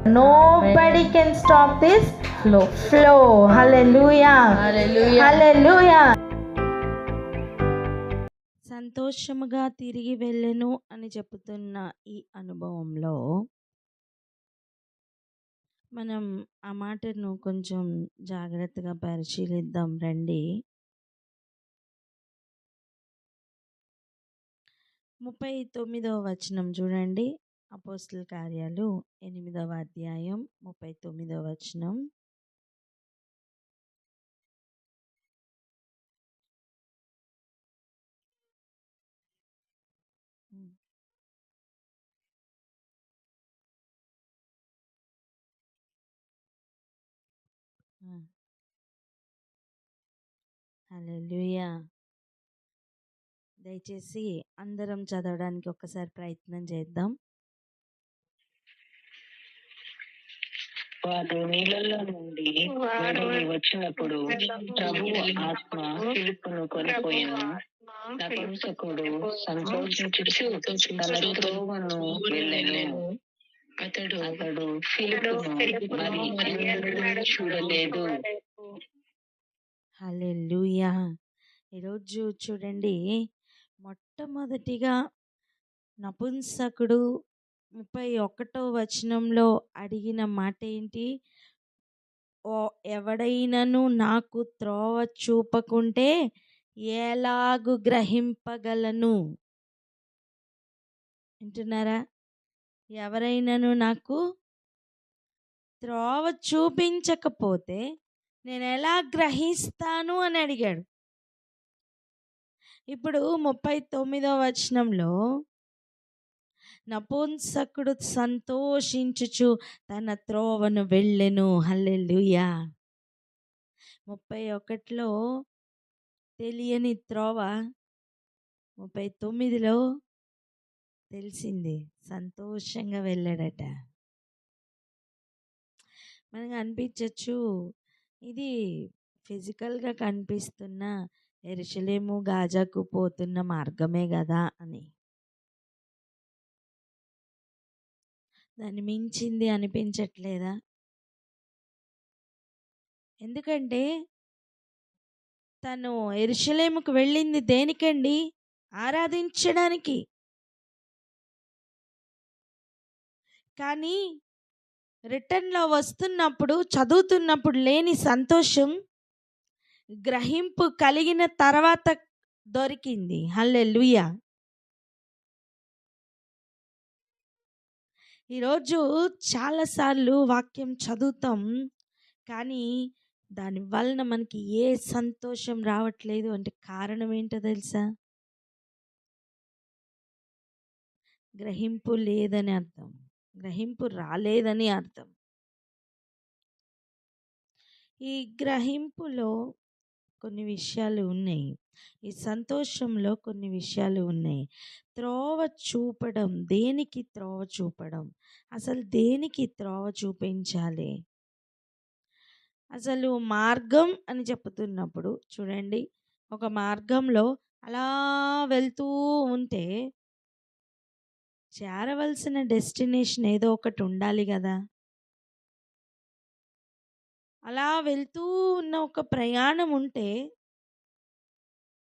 Nobody can stop this flow. Hallelujah. Hallelujah. సంతోషముగా తిరిగి వెళ్ళెను అని చెప్తున్న ఈ అనుభవంలో మనం ఆ మాటను కొంచెం జాగ్రత్తగా పరిశీలిద్దాం రండి. 39వ వచనం చూడండి. అపోస్తల కార్యాలు 8వ అధ్యాయం 39వ వచనం. హల్లెలూయా. దయచేసి అందరం చదవడానికి ఒక్కసారి ప్రయత్నం చేద్దాం. వారు నీళ్ళలో నుండి బయటికి వచ్చినప్పుడు ప్రభువు ఆత్మ ఫిలిప్పును కొనిపోయిన నపుంసకుడు సంతోషించుచు తన త్రోవను వెళ్ళెను. అతడు ఫిలిప్పును మరి ఎన్నడూ చూడలేదు. హల్లెలూయా. ఈరోజు చూడండి, మొట్టమొదటిగా నపుంసకుడు 31వ వచనంలో అడిగిన మాట ఏంటి? ఎవడైనను నాకు త్రోవ చూపకుంటే ఎలాగు గ్రహింపగలను? వింటున్నారా? ఎవరైనాను నాకు త్రోవ చూపించకపోతే నేను ఎలా గ్రహిస్తాను అని అడిగాడు. ఇప్పుడు 39వ వచనంలో నపుంసకుడు సంతోషించుచు తన త్రోవను వెళ్ళెను. హల్లెలూయా. 31లో తెలియని త్రోవ 39లో తెలిసింది. సంతోషంగా వెళ్ళాడట. మనకు అనిపించవచ్చు ఇది ఫిజికల్గా కనిపిస్తున్న యెరూషలేము గాజాకు పోతున్న మార్గమే కదా అని. దాన్ని మించింది అనిపించట్లేదా? ఎందుకంటే తను యెరూషలేముకు వెళ్ళింది దేనికండి? ఆరాధించడానికి. కానీ రిటర్న్లో వస్తున్నప్పుడు, చదువుతున్నప్పుడు లేని సంతోషం గ్రహింపు కలిగిన తర్వాత దొరికింది. హల్లెలూయా. ఈరోజు చాలాసార్లు వాక్యం చదువుతాం, కానీ దాని వలన మనకి ఏ సంతోషం రావట్లేదు అంటే కారణం ఏంటో తెలుసా? గ్రహింపు లేదని అర్థం, గ్రహింపు రాలేదని అర్థం. ఈ గ్రహింపులో కొన్ని విషయాలు ఉన్నాయి, ఈ సంతోషంలో కొన్ని విషయాలు ఉన్నాయి. త్రోవ చూపడం, దేనికి త్రోవ చూపడం? అసలు దేనికి త్రోవ చూపించాలి? అసలు మార్గం అని చెప్తున్నప్పుడు చూడండి, ఒక మార్గంలో అలా వెళ్తూ ఉంటే చేరవలసిన డెస్టినేషన్ ఏదో ఒకటి ఉండాలి కదా. అలా వెళ్తూ ఉన్న ఒక ప్రయాణం ఉంటే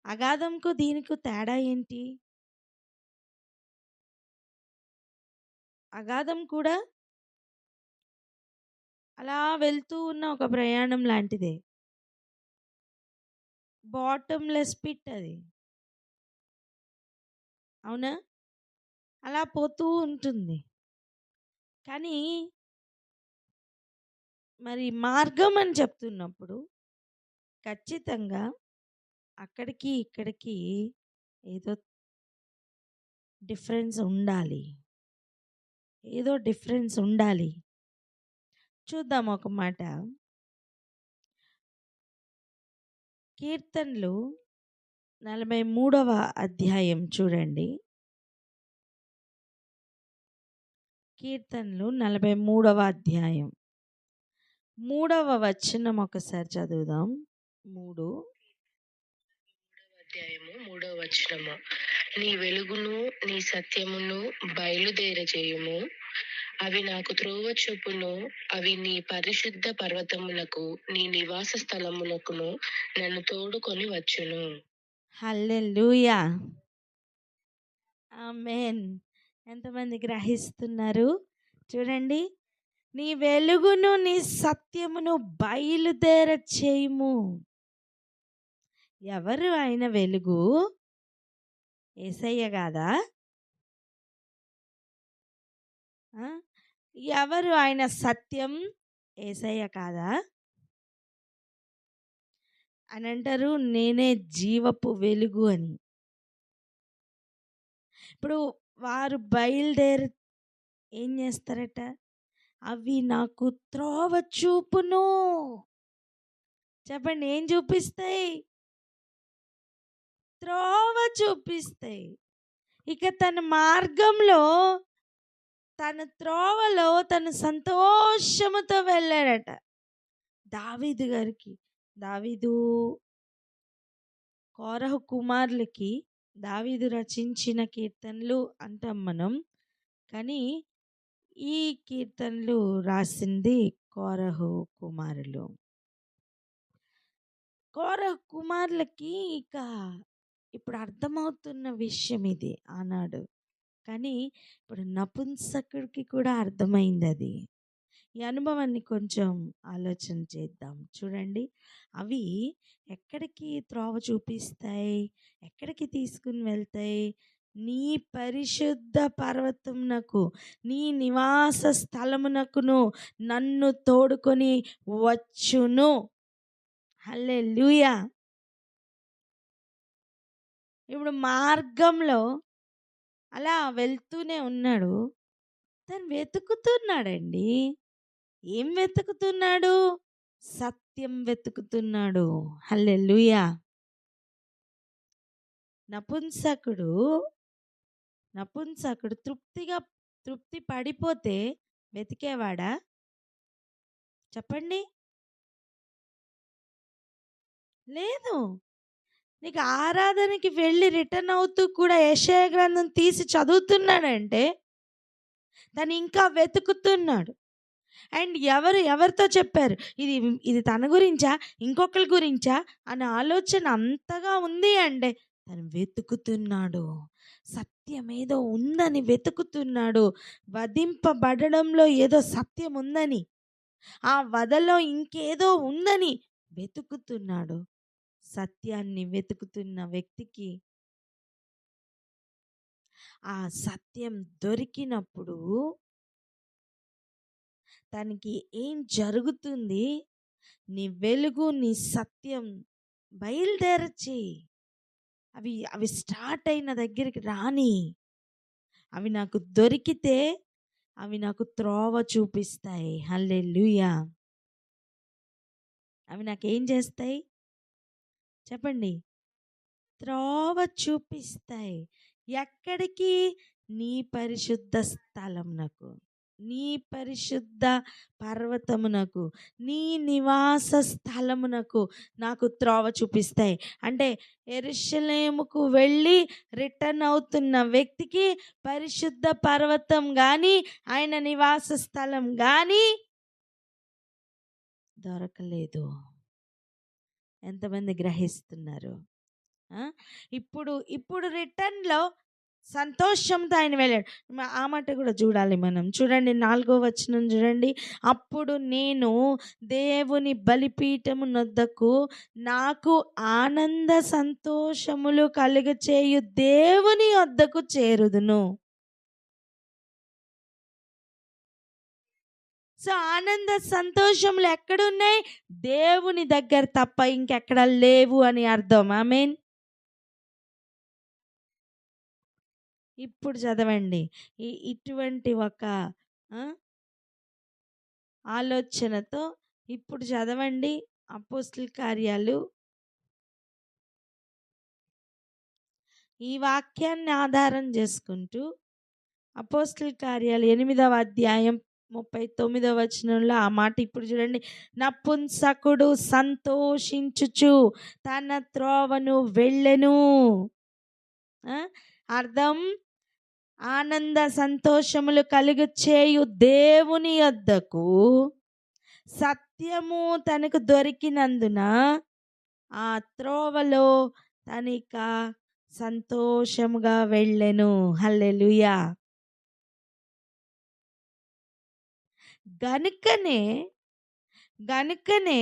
అగాధంకు దీనికి తేడా ఏంటి? అగాధం కూడా అలా వెళ్తూ ఉన్న ఒక ప్రయాణం లాంటిదే. బాటమ్లెస్ పిట్ అది, అవునా? అలా పోతూ ఉంటుంది. కానీ మరి మార్గం అని చెప్తున్నప్పుడు ఖచ్చితంగా అక్కడికి ఇక్కడికి ఏదో డిఫరెన్స్ ఉండాలి, ఏదో డిఫరెన్స్ ఉండాలి. చూద్దాం ఒక మాట. కీర్తనలు 43వ అధ్యాయం చూడండి. కీర్తనలు 43వ అధ్యాయం 3వ వచనం ఒకసారి చదువుదాం. 3 అధ్యాయము 3వ వచనము. నీ వెలుగును నీ సత్యమును బయలుదేరజేయుము. అవి నాకు త్రోవ చూపును. అవి నీ పరిశుద్ధ పర్వతములకు, నీ నివాస స్థలములకును నన్ను తోడుకొని వచ్చును. హల్లెలూయా. ఆమేన్. ఎంతమంది గ్రహిస్తున్నారు? చూడండి, నీ వెలుగును నీ సత్యమును బయలుదేర చేయుము. ఎవరు ఆయన వెలుగు? యేసయ్య కాదా? ఎవరు ఆయన సత్యం? యేసయ్య కాదా? అని అంటారు, నేనే జీవపు వెలుగు అని. ఇప్పుడు వారు బయలుదేరి ఏం చేస్తారట? అవి నాకు త్రోవ చూపును. చెప్పండి, ఏం చూపిస్తాయి? త్రోవ చూపిస్తాయి. ఇక తన మార్గంలో, తన త్రోవలో తను సంతోషముతో వెళ్ళాడట. దావీదు గారికి, దావీదు కోరహు కుమారులకి దావీదు రచించిన కీర్తనలు అంటాం మనం. కానీ ఈ కీర్తనలు రాసింది కోరహు కుమారులు. కోరహు కుమారులకి ఇక ఇప్పుడు అర్థమవుతున్న విషయం ఇది ఆనాడు. కానీ ఇప్పుడు నపుంసకుడికి కూడా అర్థమైంది అది. ఈ అనుభవాన్ని కొంచెం ఆలోచన చేద్దాం. చూడండి, అవి ఎక్కడికి త్రోవ చూపిస్తాయి? ఎక్కడికి తీసుకుని వెళ్తాయి? నీ పరిశుద్ధ పర్వతమునకు, నీ నివాస స్థలమునకును నన్ను తోడుకొని వచ్చును. హల్లెలూయా. ఇప్పుడు మార్గంలో అలా వెళ్తూనే ఉన్నాడు. తను వెతుకుతున్నాడండి. ఏం వెతుకుతున్నాడు? సత్యం వెతుకుతున్నాడు. హల్లెలూయా. నపుంసకుడు తృప్తి పడిపోతే వెతికేవాడా? చెప్పండి. లేదు. నీకు ఆరాధనకి వెళ్ళి రిటర్న్ అవుతూ కూడా యెషయా గ్రంథం తీసి చదువుతున్నాడంటే తను ఇంకా వెతుకుతున్నాడు. అండ్ ఎవరితో చెప్పారు? ఇది తన గురించా, ఇంకొకరి గురించా అనే ఆలోచన అంతగా ఉంది అంటే తను వెతుకుతున్నాడు. సత్యం ఏదో ఉందని వెతుకుతున్నాడు. వధింపబడడంలో ఏదో సత్యం ఉందని, ఆ వధలో ఇంకేదో ఉందని వెతుకుతున్నాడు. సత్యాన్ని వెతుకుతున్న వ్యక్తికి ఆ సత్యం దొరికినప్పుడు తనకి ఏం జరుగుతుంది? నీ వెలుగు, నీ సత్యం బయలుదేరచి అవి స్టార్ట్ అయిన దగ్గరికి రాని. అవి నాకు దొరికితే అవి నాకు త్రోవ చూపిస్తాయి. హల్లెలూయా. అవి నాకేం చేస్తాయి? చెప్పండి. త్రోవ చూపిస్తాయి. ఎక్కడికి? నీ పరిశుద్ధ స్థలమునకు, నీ పరిశుద్ధ పర్వతమునకు, నీ నివాస స్థలమునకు నాకు త్రోవ చూపిస్తాయి. అంటే యెరూషలేముకు వెళ్ళి రిటర్న్ అవుతున్న వ్యక్తికి పరిశుద్ధ పర్వతం కానీ, ఆయన నివాస స్థలం కానీ దొరకలేదు. ఎంతమంది గ్రహిస్తున్నారు? ఇప్పుడు రిటర్న్లో సంతోషంతో ఆయన వెళ్ళాడు. ఆ మాట కూడా చూడాలి మనం. చూడండి, 4వ వచనం చూడండి. అప్పుడు నేను దేవుని బలిపీఠము నొద్దకు, నాకు ఆనంద సంతోషములు కలుగచేయు దేవుని వద్దకు చేరుదును. సో ఆనంద సంతోషములు ఎక్కడున్నాయి? దేవుని దగ్గర తప్ప ఇంకెక్కడ లేవు అని అర్థం. ఆమేన్. ఇప్పుడు చదవండి. ఇటువంటి ఒక ఆలోచనతో ఇప్పుడు చదవండి అపోస్తల కార్యాలు. ఈ వాక్యాన్ని ఆధారం చేసుకుంటూ అపోస్తల కార్యాలు 8వ అధ్యాయం 39వ వచనంలో ఆ మాట ఇప్పుడు చూడండి. నపుంసకుడు సంతోషించుచు తన త్రోవను వెళ్ళెను. అర్థం, ఆనంద సంతోషములు కలుగు చేయు దేవుని యొద్దకు సత్యము తనకు దొరికినందున ఆ త్రోవలో తనిక సంతోషముగా వెళ్ళెను. హల్లెలూయా. గనుకనే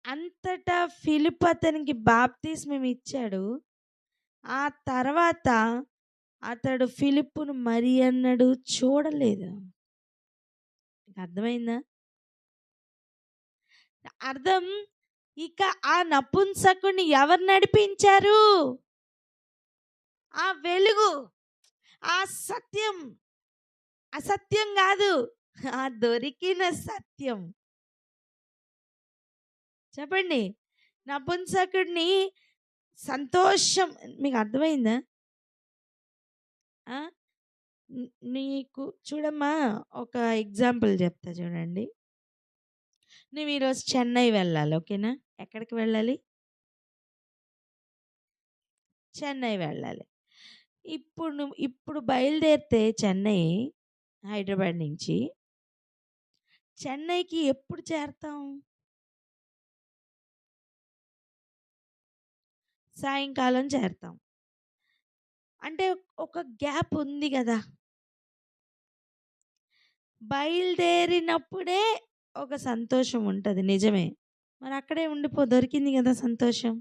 అంతటా ఫిలిప్పు అతనికి బాప్తిస్మం ఇచ్చాడు. ఆ తర్వాత అతడు ఫిలిప్పును మరి అన్నడు చూడలేదు. అర్థమైందా? అర్థం. ఇక ఆ నపుంసకుని ఎవరు నడిపించారు? ఆ వెలుగు, ఆ సత్యం. అసత్యం కాదు, ఆ దొరికిన సత్యం. చెప్పండి. నపుంసకుడిని సంతోషం. మీకు అర్థమైందా? నీకు చూడమ్మా, ఒక ఎగ్జాంపుల్ చెప్తా చూడండి. నువ్వు ఈరోజు చెన్నై వెళ్ళాలి, ఓకేనా? ఎక్కడికి వెళ్ళాలి? చెన్నై వెళ్ళాలి. ఇప్పుడు బయలుదేరితే చెన్నై, హైదరాబాద్ నుంచి చెన్నైకి ఎప్పుడు చేరతాం? సాయంకాలం చేరతాం. అంటే ఒక గ్యాప్ ఉంది కదా. బయలుదేరినప్పుడే ఒక సంతోషం ఉంటుంది, నిజమే. మరి అక్కడే దొరికింది కదా సంతోషం.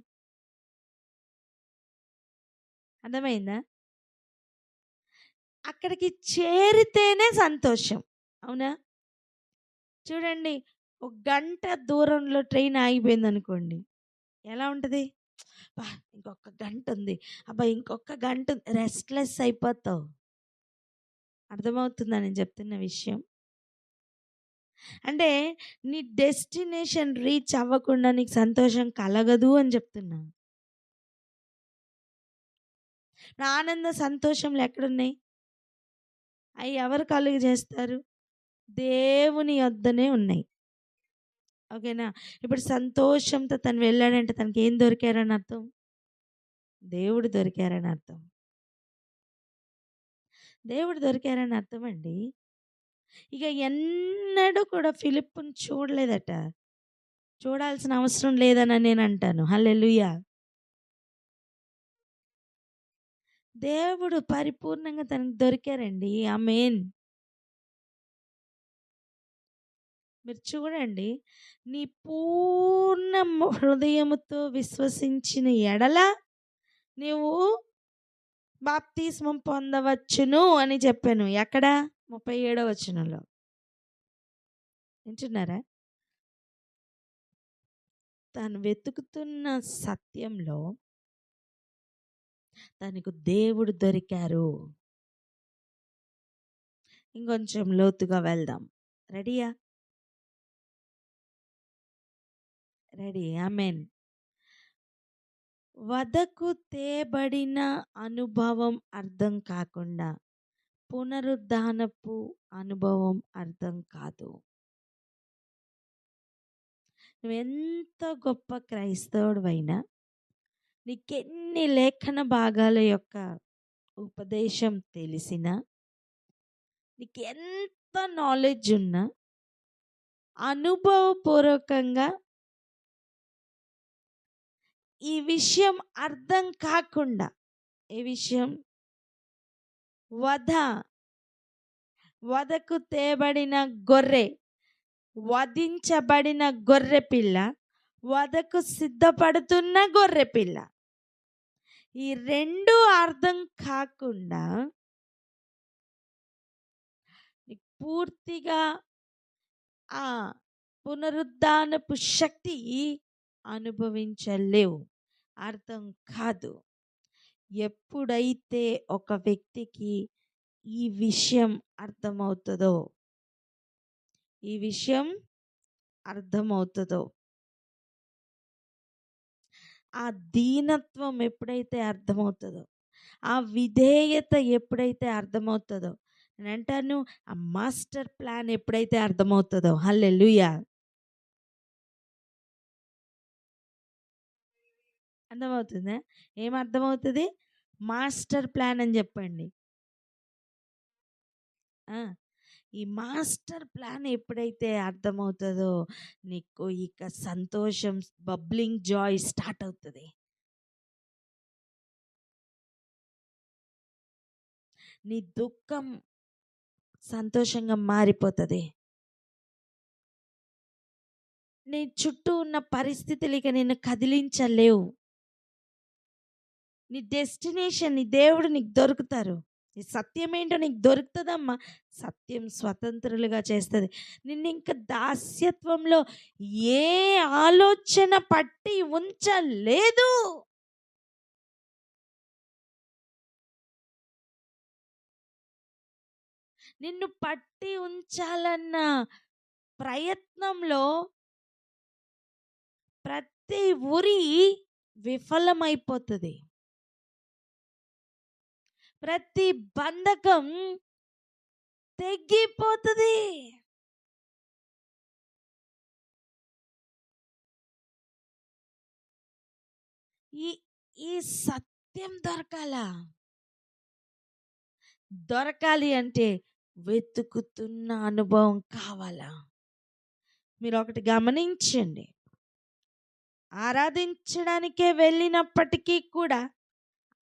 అర్థమైందా? అక్కడికి చేరితేనే సంతోషం, అవునా? చూడండి, ఒక గంట దూరంలో ట్రైన్ ఆగిపోయింది అనుకోండి, ఎలా ఉంటుంది? ఇంకొక గంట ఉంది, అబ్బా ఇంకొక గంట, రెస్ట్లెస్ అయిపోతావు. అర్థమవుతుందా నేను చెప్తున్న విషయం? అంటే నీ డెస్టినేషన్ రీచ్ అవ్వకుండా నీకు సంతోషం కలగదు అని చెప్తున్నా. నా ఆనంద సంతోషంలు ఎక్కడున్నాయి? అవి ఎవరు కలుగు చేస్తారు? దేవుని యొద్దనే ఉన్నాయి, ఓకేనా? ఇప్పుడు సంతోషంతో తను వెళ్ళాడంటే తనకి ఏం దొరికారని అర్థం? దేవుడు దొరికారని అర్థం. దేవుడు దొరికారని అర్థం అండి. ఇక ఎన్నడూ కూడా ఫిలిప్పుని చూడలేదట. చూడాల్సిన అవసరం లేదని నేను అంటాను. హల్లెలూయా. దేవుడు పరిపూర్ణంగా తనకు దొరికారండి. ఆమేన్. మీరు చూడండి, నీ పూర్ణ హృదయముతో విశ్వసించిన ఎడల నీవు బాప్తిస్మం పొందవచ్చును అని చెప్పాను. ఎక్కడ? 37వ వచనంలో. వింటున్నారా? తాను వెతుకుతున్న సత్యంలో తనకు దేవుడు దొరికారు. ఇంకొంచెం లోతుగా వెళ్దాం. రెడీయా? రెడీ. ఆమేన్. వదకు తేబడిన అనుభవం అర్థం కాకుండా పునరుద్ధానపు అనుభవం అర్థం కాదు. నువ్వెంత గొప్ప క్రైస్తవుడివైనా, నీకెన్ని లేఖన భాగాల యొక్క ఉపదేశం తెలిసినా, నీకు ఎంత నాలెడ్జ్ ఉన్నా, అనుభవపూర్వకంగా ఈ విషయం అర్థం కాకుండా, ఏ విషయం? వదకు తేబడిన గొర్రె, వధించబడిన గొర్రె పిల్ల, వదకు సిద్ధపడుతున్న గొర్రె పిల్ల, ఈ రెండు అర్థం కాకుండా పూర్తిగా ఆ పునరుద్ధానపు శక్తి అనుభవించలేవు, అర్థం కాదు. ఎప్పుడైతే ఒక వ్యక్తికి ఈ విషయం అర్థమవుతుందో, ఆ దీనత్వం ఎప్పుడైతే అర్థమవుతుందో, ఆ విధేయత ఎప్పుడైతే అర్థమవుతుందో, నేను అంటాను, ఆ మాస్టర్ ప్లాన్ ఎప్పుడైతే అర్థమవుతుందో, హల్లెలూయా, అర్థమవుతుందా? ఏం అర్థమవుతుంది? మాస్టర్ ప్లాన్ అని చెప్పండి. ఈ మాస్టర్ ప్లాన్ ఎప్పుడైతే అర్థమవుతుందో నీకు ఇక సంతోషం, బబ్లింగ్ జాయ్ స్టార్ట్ అవుతుంది. నీ దుఃఖం సంతోషంగా మారిపోతుంది. నీ చుట్టూ ఉన్న పరిస్థితులు ఇక నిన్ను కదిలించలేవు. నీ డెస్టినేషన్, నీ దేవుడు నీకు దొరుకుతారు. నీ సత్యం ఏంటో నీకు దొరుకుతుందమ్మా. సత్యం స్వతంత్రులుగా చేస్తుంది. నిన్ను ఇంకా దాస్యత్వంలో ఏ ఆలోచన పట్టి ఉంచలేదు. నిన్ను పట్టి ఉంచాలన్న ప్రయత్నంలో ప్రతి ఉరి విఫలమైపోతుంది. ప్రతి బంధకం తెగిపోతుంది. ఈ సత్యం దొరకాలి అంటే వెతుకుతున్న అనుభవం కావాలా? మీరు ఒకటి గమనించండి, ఆరాధించడానికే వెళ్ళినప్పటికీ కూడా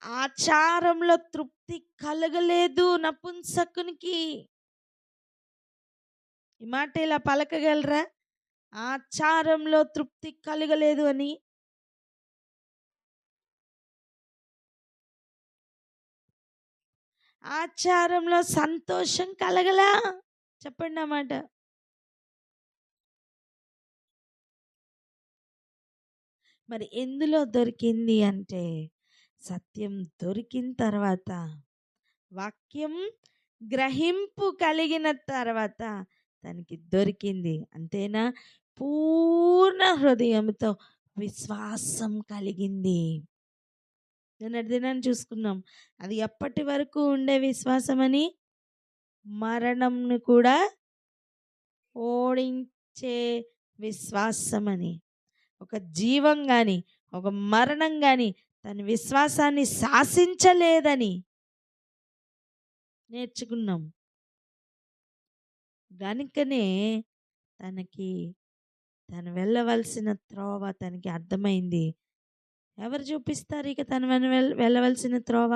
ఆచారంలో తృప్తి కలగలేదు నపుంసకునికి. ఈ మాట ఇలా పలకగలరా? ఆచారంలో తృప్తి కలగలేదు అని. ఆచారంలో సంతోషం కలగలా? చెప్పండి అన్నమాట. మరి ఎందులో దొరికింది అంటే, సత్యం దొరికిన తర్వాత, వాక్యం గ్రహింపు కలిగిన తర్వాత తనకి దొరికింది. అంతేనా? పూర్ణ హృదయంతో విశ్వాసం కలిగింది. నిన్నటి దినాన్ని చూసుకున్నాం. అది ఎప్పటి వరకు ఉండే విశ్వాసం అని? మరణంను కూడా ఓడించే విశ్వాసం అని. ఒక జీవం కానీ ఒక మరణం కానీ తన విశ్వాసాన్ని శాసించలేదని నేర్చుకున్నాం. గనుకనే తను వెళ్ళవలసిన త్రోవ తనకి అర్థమైంది. ఎవరు చూపిస్తారు ఇక తను వెళ్ళవలసిన త్రోవ?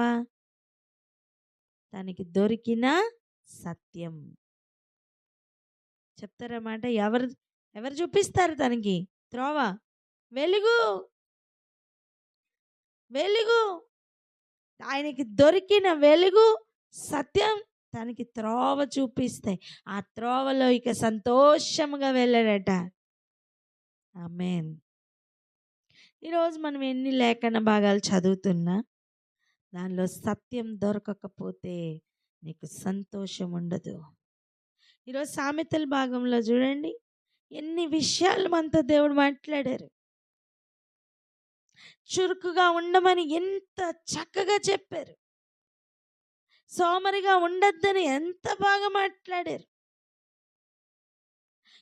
తనకి దొరికిన సత్యం. చెప్తారన్నమాట. ఎవరు చూపిస్తారు తనకి త్రోవ? వెలుగు. ఆయనకి దొరికిన వెలుగు, సత్యం తనకి త్రోవ చూపిస్తాయి. ఆ త్రోవలో ఇక సంతోషంగా వెళ్ళాడట. ఆమేన్. ఈరోజు మనం ఎన్ని లేఖన భాగాలు చదువుతున్నా దానిలో సత్యం దొరకకపోతే నీకు సంతోషం ఉండదు. ఈరోజు సామెతల భాగంలో చూడండి, ఎన్ని విషయాలు మనతో దేవుడు మాట్లాడారు. చురుకుగా ఉండమని ఎంత చక్కగా చెప్పారు. సోమరిగా ఉండొద్దని ఎంత బాగా మాట్లాడారు.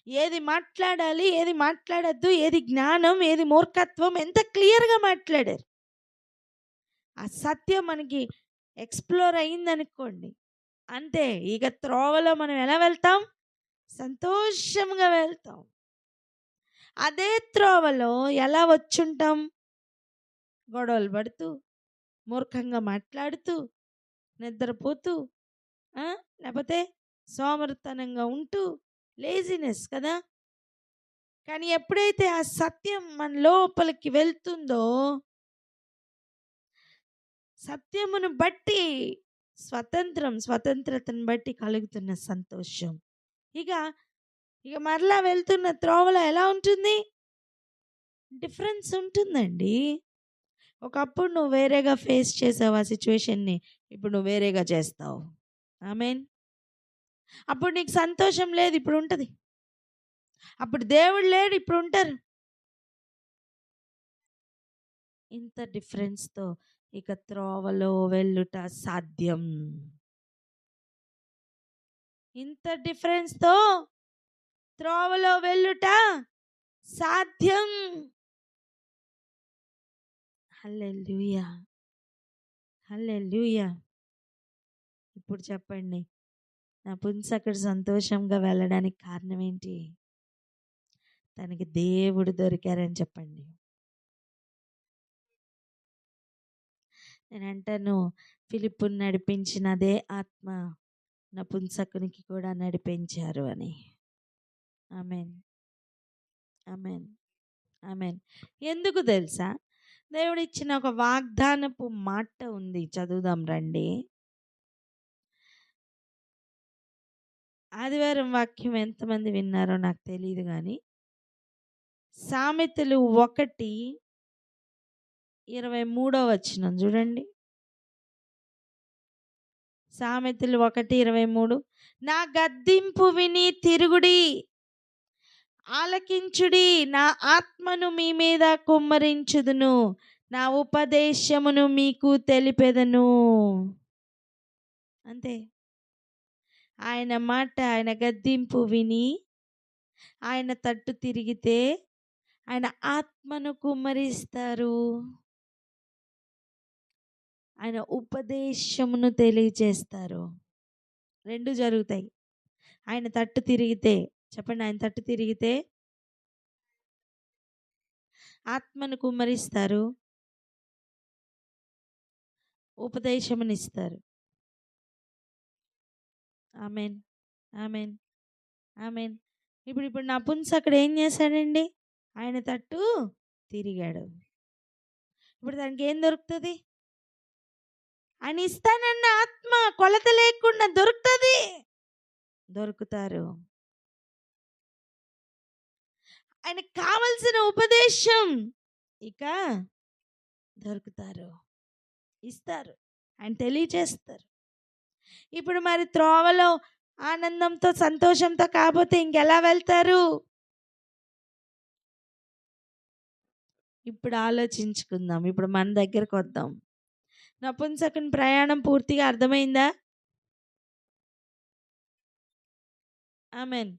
ఏది మాట్లాడాలి, ఏది మాట్లాడద్దు, ఏది జ్ఞానం, ఏది మూర్ఖత్వం, ఎంత క్లియర్గా మాట్లాడారు. ఆ సత్యం మనకి ఎక్స్ప్లోర్ అయిందనుకోండి, అంతే. ఇక త్రోవలో మనం ఎలా వెళ్తాం? సంతోషంగా వెళ్తాం. అదే త్రోవలో ఎలా వచ్చుంటాం? గొడవలు పడుతూ, మూర్ఖంగా మాట్లాడుతూ, నిద్రపోతూ, లేకపోతే సోమరితనంగా ఉంటూ, లేజినెస్ కదా. కానీ ఎప్పుడైతే ఆ సత్యం మన లోపలికి వెళ్తుందో, సత్యమును బట్టి స్వతంత్రతను బట్టి కలుగుతున్న సంతోషం ఇక మరలా వెళ్తున్న త్రోవలో ఎలా ఉంటుంది? డిఫరెన్స్ ఉంటుందండి. ఒకప్పుడు నువ్వు వేరేగా ఫేస్ చేసావు ఆ సిచ్యువేషన్ని, ఇప్పుడు నువ్వు వేరేగా చేస్తావు. ఆమేన్. అప్పుడు నీకు సంతోషం లేదు, ఇప్పుడు ఉంటుంది. అప్పుడు దేవుడు లేడు, ఇప్పుడు ఉంటారు. ఇంత డిఫరెన్స్తో ఇక త్రోవలో వెళ్ళుట సాధ్యం. ఇంత డిఫరెన్స్తో త్రోవలో వెళ్ళుట సాధ్యం. హల్లెలూయా. హల్లెలూయా. ఇప్పుడు చెప్పండి, నపుంసకుడు సంతోషంగా వెళ్ళడానికి కారణం ఏంటి? తనకి దేవుడు దొరికారని చెప్పండి. నేను అంటాను, ఫిలిప్పుని నడిపించిన అదే ఆత్మ నపుంసకునికి కూడా నడిపించారు అని. ఆమెన్, ఆమెన్, ఆమెన్. ఎందుకు తెలుసా? దేవుడు ఇచ్చిన ఒక వాగ్దానపు మాట ఉంది, చదువుదాం రండి. ఆదివారం వాక్యం ఎంతమంది విన్నారో నాకు తెలియదు, కానీ సామెతలు 1:23 చూడండి. సామెతలు 1:23, నా గద్దింపు విని తిరుగుడి, ఆలకించుడి, నా ఆత్మను మీ మీద కుమ్మరించుదును, నా ఉపదేశమును మీకు తెలిపెదను. అంతే. ఆయన మాట, ఆయన గద్దింపు విని ఆయన తట్టు తిరిగితే ఆయన ఆత్మను కుమ్మరిస్తారు, ఆయన ఉపదేశమును తెలియచేస్తారు. రెండు జరుగుతాయి. ఆయన తట్టు తిరిగితే, చెప్పండి, ఆయన తట్టు తిరిగితే ఆత్మను కుమ్మరిస్తారు, ఉపదేశమునిస్తారు. ఆమెన్, ఆమెన్, ఆమెన్. ఇప్పుడు నపుంసకుడు ఏం చేశాడండి? ఆయన తట్టు తిరిగాడు. ఇప్పుడు దానికి ఏం దొరుకుతుంది? ఆయన ఇస్తానన్న ఆత్మ కొలత లేకుండా దొరుకుతుంది, దొరుకుతారు. ఆయనకు కావలసిన ఉపదేశం ఇక దొరుకుతారు, ఇస్తారు, ఆయన తెలియచేస్తారు. ఇప్పుడు మరి త్రోవలో ఆనందంతో సంతోషంతో కాకపోతే ఇంకెలా వెళ్తారు? ఇప్పుడు ఆలోచించుకుందాం. ఇప్పుడు మన దగ్గరకు వద్దాం. నపుంసకుని ప్రయాణం పూర్తిగా అర్థమైందా? ఆమెన్,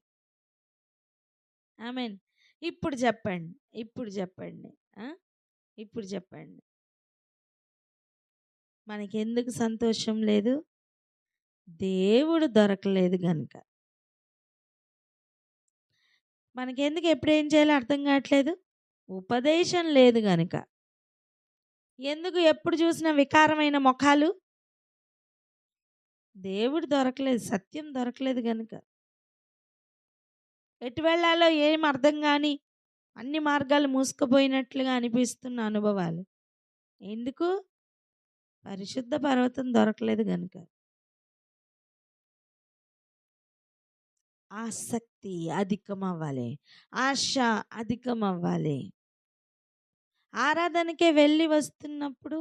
ఆమెన్. ఇప్పుడు చెప్పండి, ఇప్పుడు చెప్పండి, ఇప్పుడు చెప్పండి, మనకి ఎందుకు సంతోషం లేదు? దేవుడు దొరకలేదు గనుక. మనకెందుకు ఎప్పుడు ఏం చేయాలో అర్థం కావట్లేదు? ఉపదేశం లేదు గనుక. ఎందుకు ఎప్పుడు చూసిన వికారమైన ముఖాలు? దేవుడు దొరకలేదు, సత్యం దొరకలేదు గనుక. ఎటు వెళ్ళాలో ఏం అర్థం కాని అన్ని మార్గాలు మూసుకుపోయినట్లుగా అనిపిస్తున్న అనుభవాలు. ఎందుకు? పరిశుద్ధ పర్వతం దొరకలేదు గనుక. ఆసక్తి అధికం అవ్వాలి, ఆశ అధికం అవ్వాలి. ఆరాధనకే వెళ్ళి వస్తున్నప్పుడు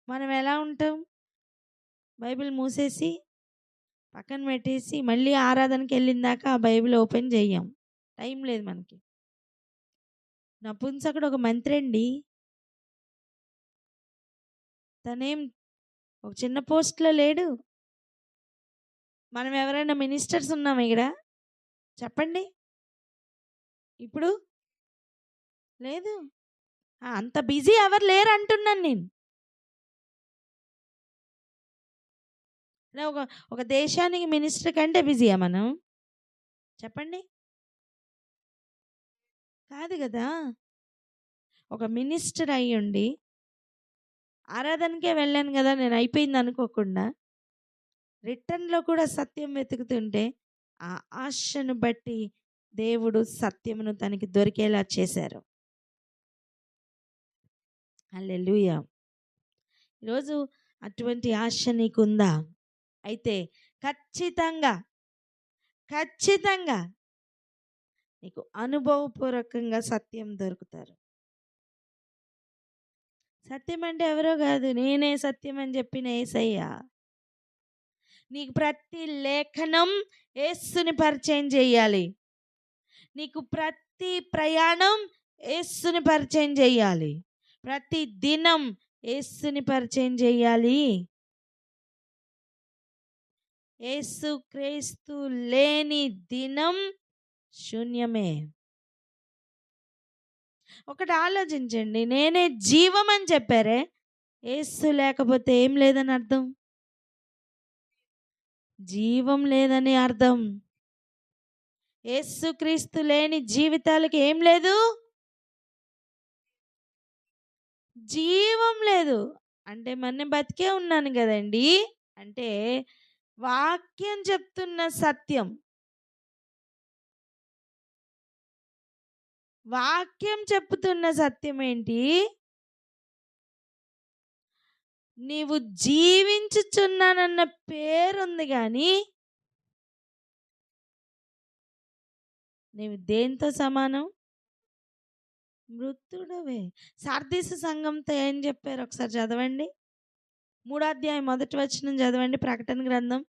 మనం ఎలా ఉంటాం? బైబిల్ మూసేసి పక్కన పెట్టేసి మళ్ళీ ఆరాధనకి వెళ్ళిందాక ఆ బైబిల్ ఓపెన్ చెయ్యం, టైం లేదు మనకి. నపుంసకుడు ఒక మంత్రి అండి. తనేం ఒక చిన్న పోస్ట్లో లేడు. మనం ఎవరైనా మినిస్టర్స్ ఉన్నాం ఇక్కడ? చెప్పండి. ఇప్పుడు లేదు. అంత బిజీ ఎవరు లేరు అంటున్నాను నేను. ఒక దేశానికి మినిస్టర్ కంటే బిజీయా మనం? చెప్పండి. కాదు కదా. ఒక మినిస్టర్ అయ్యుండి ఆరాధనకే వెళ్ళాను కదా, నేను అయిపోయింది అనుకోకుండా రిటర్న్లో కూడా సత్యం వెతుకుతుంటే ఆ ఆశను బట్టి దేవుడు సత్యమును తనకి దొరికేలా చేశారు. హల్లెలూయా. ఈరోజు అటువంటి ఆశ నీకుందా? అయితే ఖచ్చితంగా ఖచ్చితంగా నీకు అనుభవపూర్వకంగా సత్యం దొరుకుతారు. సత్యం అంటే ఎవరో కాదు, నేనే సత్యం అని చెప్పిన యేసయ్య. నీకు ప్రతి లేఖనం యేసుని పరిచయం చేయాలి. నీకు ప్రతి ప్రయాణం యేసుని పరిచయం చేయాలి. ప్రతి దినం యేసుని పరిచయం చేయాలి. యేసు క్రీస్తు లేని దినం శూన్యమే. ఒకటి ఆలోచించండి, నేనే జీవం అని చెప్పారే, యేసు లేకపోతే ఏం లేదని అర్థం? జీవం లేదని అర్థం. యేసుక్రీస్తు లేని జీవితాలకి ఏం లేదు? జీవం లేదు. అంటే మన బతికే ఉన్నాను కదండి. అంటే వాక్యం చెప్తున్న సత్యం. వాక్యం చెప్తున్న సత్యం ఏంటి? నీవు జీవించుచున్నానన్న పేరుంది కానీ నీవు దేంతో సమానం? మృతుడవే. సార్దీసు సంఘంతో ఏం చెప్పారు ఒకసారి చదవండి. 3వ అధ్యాయం 1వ వచనం చదవండి. ప్రకటన గ్రంథం.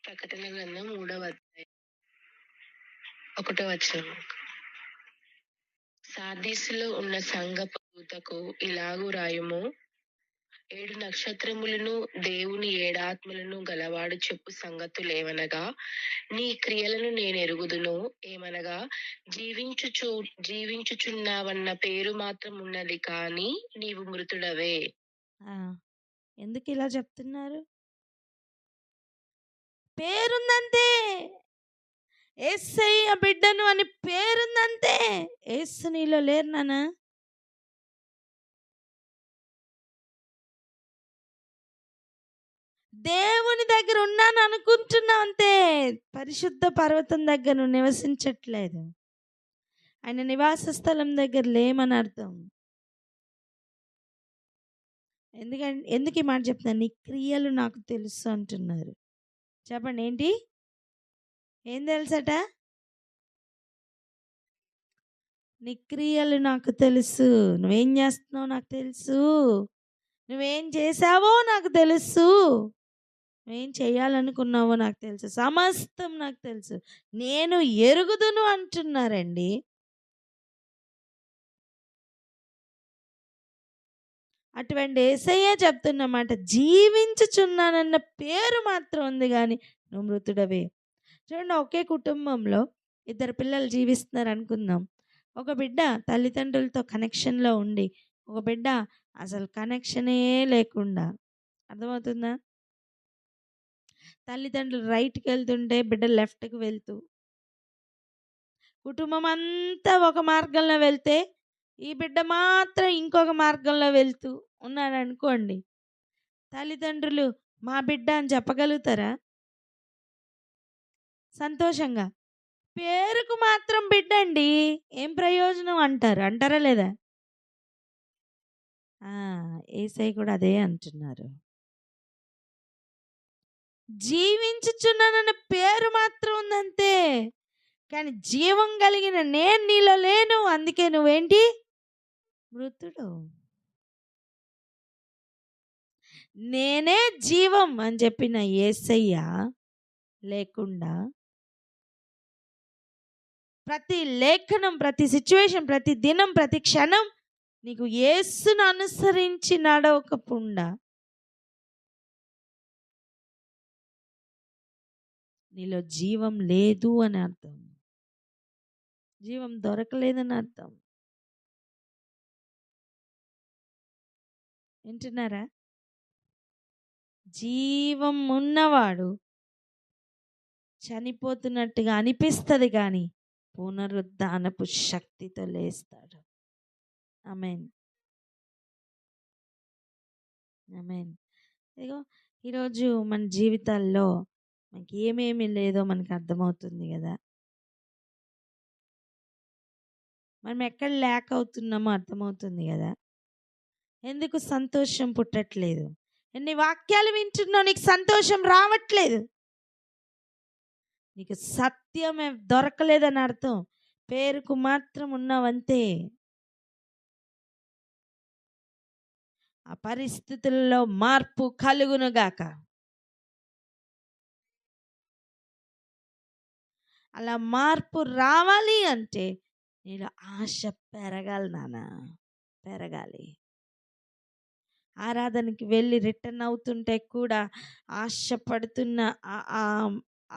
ప్రకటన గ్రంథం 3వ అధ్యాయం 1వ వచనం. సార్దీసులో ఉన్న సంఘపు దూతకు ఇలాగు రాయుము, 7 నక్షత్రములను దేవుని 7 ఆత్మలను గలవాడు చెప్పు సంగతులేవనగా, నీ క్రియలను నేను ఎరుగుదును. ఏమనగా, జీవించుచున్నావన్న పేరు మాత్రం ఉన్నది కానీ నీవు మృతుడవే. ఎందుకు ఇలా చెప్తున్నారు? పేరుందంతే. యేసయ్య బిడ్డను అని పేరుందంతే. యేసు నీలో లేరు నాన్న. దేవుని దగ్గర ఉన్నాను అనుకుంటున్నావు అంతే. పరిశుద్ధ పర్వతం దగ్గర నువ్వు నివసించట్లేదు. ఆయన నివాస స్థలం దగ్గర లేమని అర్థం. ఎందుకు ఈ మాట చెప్తున్నాను? నీ క్రియలు నాకు తెలుసు అంటున్నారు. చెప్పండి ఏంటి? ఏం తెలుసట? నీ క్రియలు నాకు తెలుసు. నువ్వేం చేస్తున్నావు నాకు తెలుసు. నువ్వేం చేసావో నాకు తెలుసు. నువ్వేం చేయాలనుకున్నావో నాకు తెలుసు. సమస్తం నాకు తెలుసు. నేను ఎరుగుదును అంటున్నారండి. అటువంటి యేసయ్య చెప్తున్నమాట, జీవించుచున్నానన్న పేరు మాత్రం ఉంది కానీ నువ్వు మృతుడవే. చూడండి, ఒకే కుటుంబంలో 2 పిల్లలు జీవిస్తున్నారు అనుకుందాం. ఒక బిడ్డ తల్లిదండ్రులతో కనెక్షన్లో ఉండి, ఒక బిడ్డ అసలు కనెక్షనే లేకుండా. అర్థమవుతుందా? తల్లిదండ్రులు రైట్కి వెళ్తుంటే బిడ్డ లెఫ్ట్కి వెళ్తూ, కుటుంబం అంతా ఒక మార్గంలో వెళ్తే ఈ బిడ్డ మాత్రం ఇంకొక మార్గంలో వెళ్తూ ఉన్నాడు అనుకోండి. తల్లిదండ్రులు మా బిడ్డ అని చెప్పగలుగుతారా? సంతోషంగా. పేరుకు మాత్రం బిడ్డ అండి, ఏం ప్రయోజనం అంటారా లేదా? యేసయ్య కూడా అదే అంటున్నారు. జీవించుచున్నానన్న పేరు మాత్రం ఉందంతే, కానీ జీవం కలిగిన నేను నీలో లేను. అందుకే నువ్వేంటి? మృతుడు. నేనే జీవం అని చెప్పిన యేసయ్య లేకుండా ప్రతి లేఖనం, ప్రతి సిచ్యువేషన్, ప్రతి దినం, ప్రతి క్షణం నీకు యేసును అనుసరించి నడవకుండా నీలో జీవం లేదు అని అర్థం. జీవం దొరకలేదని అర్థం. వింటున్నారా? జీవం ఉన్నవాడు చనిపోతున్నట్టుగా అనిపిస్తుంది కానీ పునరుద్ధానపు శక్తితో లేస్తాడు. ఆమేన్, ఆమేన్. ఇదిగో ఈరోజు మన జీవితాల్లో మనకి ఏమేమి లేదో మనకు అర్థమవుతుంది కదా. మనం ఎక్కడ ల్యాక్ అవుతున్నామో అర్థమవుతుంది కదా. ఎందుకు సంతోషం పుట్టట్లేదు? ఎన్ని వాక్యాలు వింటున్నావు, నీకు సంతోషం రావట్లేదు. నీకు సత్యమే దొరకలేదని అర్థం. పేరుకు మాత్రం ఉన్నావంతే. ఆ పరిస్థితుల్లో మార్పు కలుగునుగాక. అలా మార్పు రావాలి అంటే నీలో ఆశ పెరగాలి నాన్న, పెరగాలి. ఆరాధనకి వెళ్ళి రిటర్న్ అవుతుంటే కూడా ఆశపడుతున్న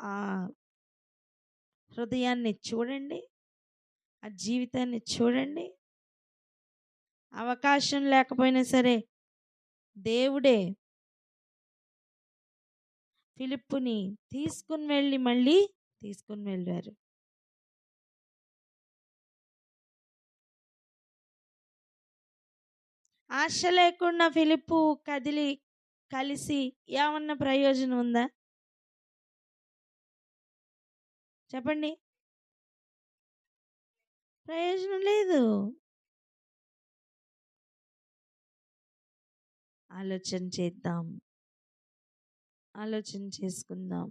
ఆ హృదయాన్ని చూడండి, ఆ జీవితాన్ని చూడండి. అవకాశం లేకపోయినా సరే దేవుడే ఫిలిప్పుని తీసుకుని వెళ్ళి మళ్ళీ తీసుకుని వెళ్ళారు. ఆశ లేకుండా ఫిలిప్పు కలిసి ఏమన్నా ప్రయోజనం ఉందా? చెప్పండి. ప్రయోజనం లేదు. ఆలోచన చేద్దాం, ఆలోచన చేసుకుందాం.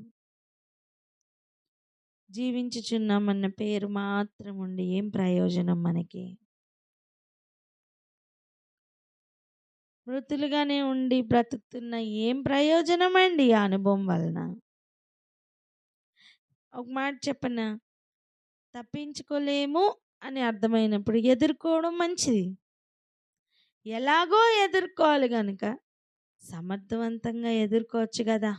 జీవించుచున్నామన్న పేరు మాత్రం ఉండి ఏం ప్రయోజనం మనకి? మృతులుగానే ఉండి బ్రతుకుతున్న ఏం ప్రయోజనం అండి ఆ అనుభవం వలన? ఒక మాట చెప్పనా, తప్పించుకోలేము అని అర్థమైనప్పుడు ఎదుర్కోవడం మంచిది. ఎలాగో ఎదుర్కోవాలి కనుక సమర్థవంతంగా ఎదుర్కోవచ్చు కదా.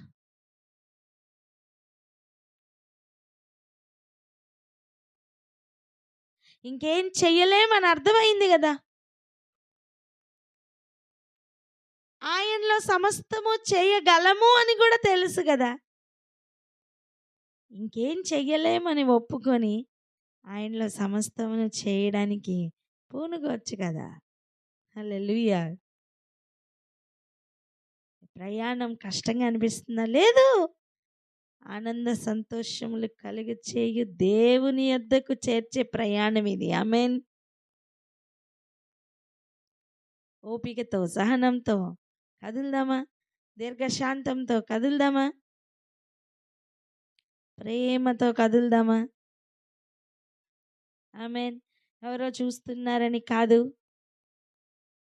ఇంకేం చెయ్యలేమని అర్థమైంది కదా. ఆయనలో సమస్తము చేయగలము అని కూడా తెలుసు కదా. ఇంకేం చెయ్యలేమని ఒప్పుకొని ఆయనలో సమస్తమును చేయడానికి పూనుకోవచ్చు కదా. హల్లెలూయా. ప్రయాణం కష్టంగా అనిపిస్తుందా? లేదు. ఆనంద సంతోషములు కలిగి చేయు దేవుని యొద్దకు చేర్చే ప్రయాణం ఇది. ఆమేన్. ఓపికతో, సహనంతో కదులుదామా? దీర్ఘశాంతంతో కదులుదామా? ప్రేమతో కదులుదామా? ఆమేన్. ఎవరో చూస్తున్నారని కాదు,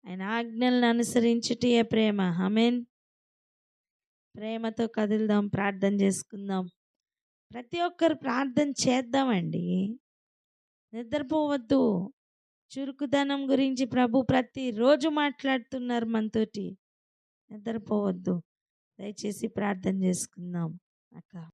ఆయన ఆజ్ఞలను అనుసరించుటే ప్రేమ. ఆమేన్. ప్రేమతో కదులుదాం, ప్రార్థన చేసుకుందాం. ప్రతి ఒక్కరు ప్రార్థన చేద్దామండి. నిద్రపోవద్దు. చురుకుదనం గురించి ప్రభు ప్రతిరోజు మాట్లాడుతున్నారు మనతోటి. నిద్రపోవద్దు. దయచేసి ప్రార్థన చేసుకుందాం అక్క.